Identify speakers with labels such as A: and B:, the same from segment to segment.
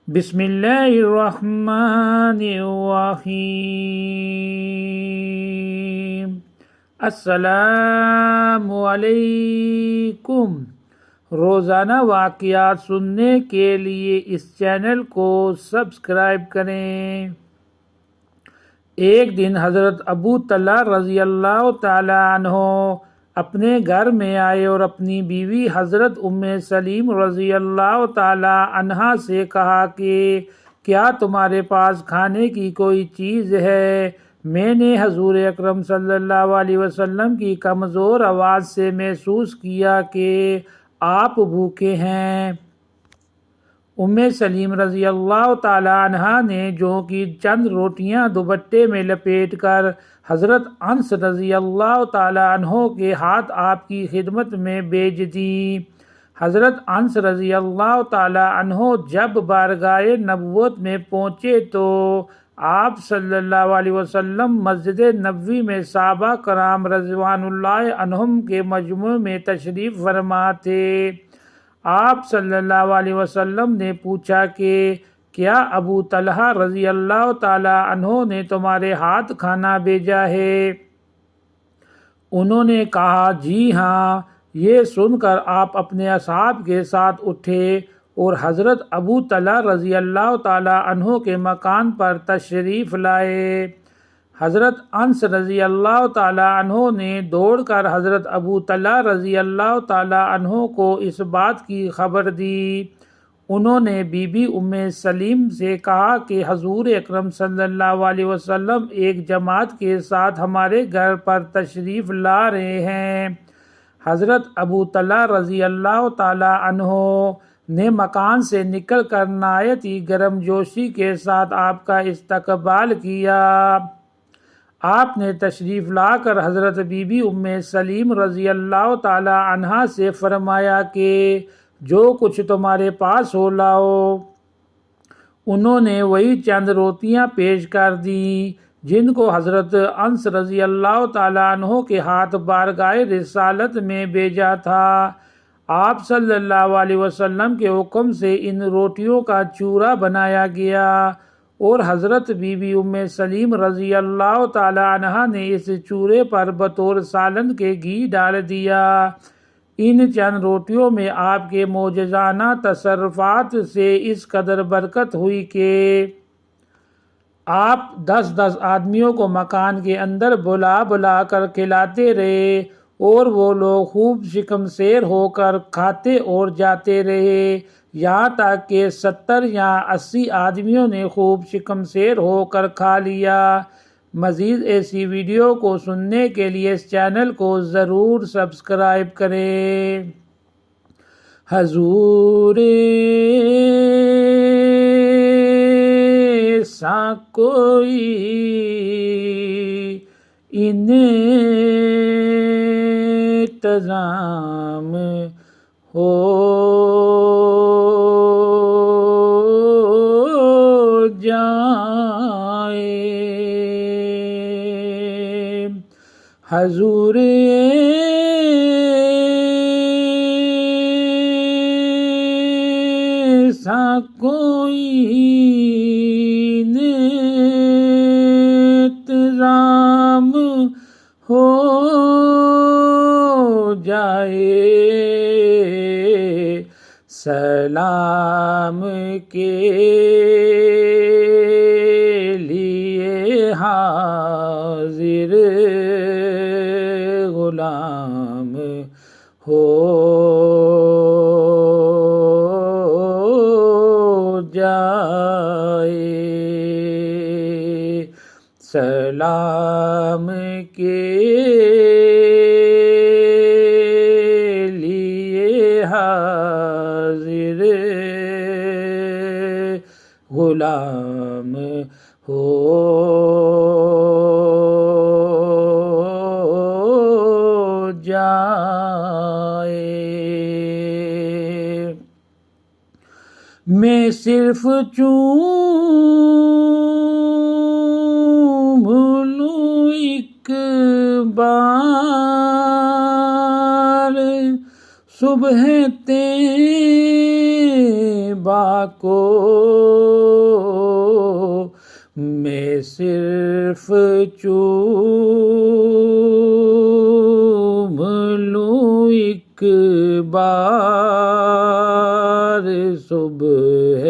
A: بسم اللہ الرحمن الرحیم۔ السلام علیکم۔ روزانہ واقعات سننے کے لیے اس چینل کو سبسکرائب کریں۔ ایک دن حضرت ابو طلحہ رضی اللہ تعالی عنہ اپنے گھر میں آئے اور اپنی بیوی حضرت ام سلیم رضی اللہ تعالی عنہا سے کہا کہ کیا تمہارے پاس کھانے کی کوئی چیز ہے؟ میں نے حضور اکرم صلی اللہ علیہ وسلم کی کمزور آواز سے محسوس کیا کہ آپ بھوکے ہیں۔ ام سلیم رضی اللہ تعالی عنہا نے جو کہ چند روٹیاں دوپٹے میں لپیٹ کر حضرت انس رضی اللہ تعالی عنہ کے ہاتھ آپ کی خدمت میں بھیج دی۔ حضرت انس رضی اللہ تعالی عنہ جب بارگاہ نبوت میں پہنچے تو آپ صلی اللہ علیہ وسلم مسجد نبوی میں صحابہ کرام رضوان اللہ عنہم کے مجمع میں تشریف فرما تھے۔ آپ صلی اللہ علیہ وسلم نے پوچھا کہ کیا ابو طلحہ رضی اللہ تعالی عنہ نے تمہارے ہاتھ کھانا بھیجا ہے؟ انہوں نے کہا جی ہاں۔ یہ سن کر آپ اپنے اصحاب کے ساتھ اٹھے اور حضرت ابو طلحہ رضی اللہ تعالی عنہ کے مکان پر تشریف لائے۔ حضرت انس رضی اللہ تعالی عنہ نے دوڑ کر حضرت ابو طلحہ رضی اللہ تعالی عنہ کو اس بات کی خبر دی۔ انہوں نے بی بی ام سلیم سے کہا کہ حضور اکرم صلی اللہ علیہ وسلم ایک جماعت کے ساتھ ہمارے گھر پر تشریف لا رہے ہیں۔ حضرت ابو طلحہ رضی اللہ تعالی عنہ نے مکان سے نکل کر نہایت ہی گرم جوشی کے ساتھ آپ کا استقبال کیا۔ آپ نے تشریف لا کر حضرت بی بی ام سلیم رضی اللہ تعالی عنہا سے فرمایا کہ جو کچھ تمہارے پاس ہو لاؤ۔ انہوں نے وہی چند روٹیاں پیش کر دیں جن کو حضرت انس رضی اللہ تعالی عنہ کے ہاتھ بارگاہ رسالت میں بھیجا تھا۔ آپ صلی اللہ علیہ وسلم کے حکم سے ان روٹیوں کا چورا بنایا گیا اور حضرت بی بی ام سلیم رضی اللہ تعالی عنہا نے اس چورے پر بطور سالن کے گھی ڈال دیا۔ ان چند روٹیوں میں آپ کے معجزانہ تصرفات سے اس قدر برکت ہوئی کہ آپ 10 آدمیوں کو مکان کے اندر بلا بلا کر کھلاتے رہے اور وہ لوگ خوب شکم سیر ہو کر کھاتے اور جاتے رہے، یہاں تک کہ 70 یا 80 آدمیوں نے خوب شکم سیر ہو کر کھا لیا۔ مزید ایسی ویڈیو کو سننے کے لیے اس چینل کو ضرور سبسکرائب کریں۔ حضور سا کوئی انتظام ہو جائے، حضور ایسا کوئی انتظام ہو جائے، سلام کے لیے حاضر غلام ہو جائے، سلام کے لیے حاضر غلام ہو جائے۔ میں صرف چوم لوں ایک بار صبح با کو میں صرف چوم لوں ایک بار صبح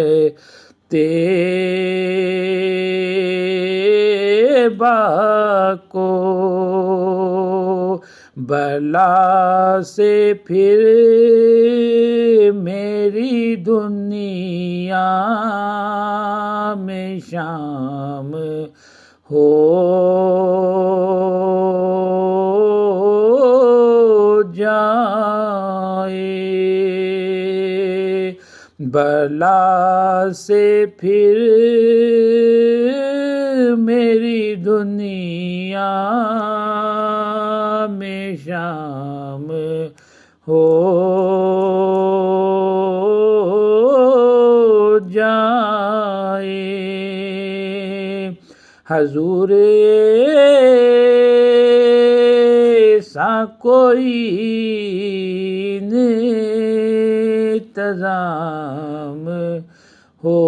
A: طیبہ کو بلا سے پھر میری دنیا میں شام ہو جائے، بلا سے پھر میری دنیا میں شام ہو جائے۔ حضور ایسا کوئی انتظام ہو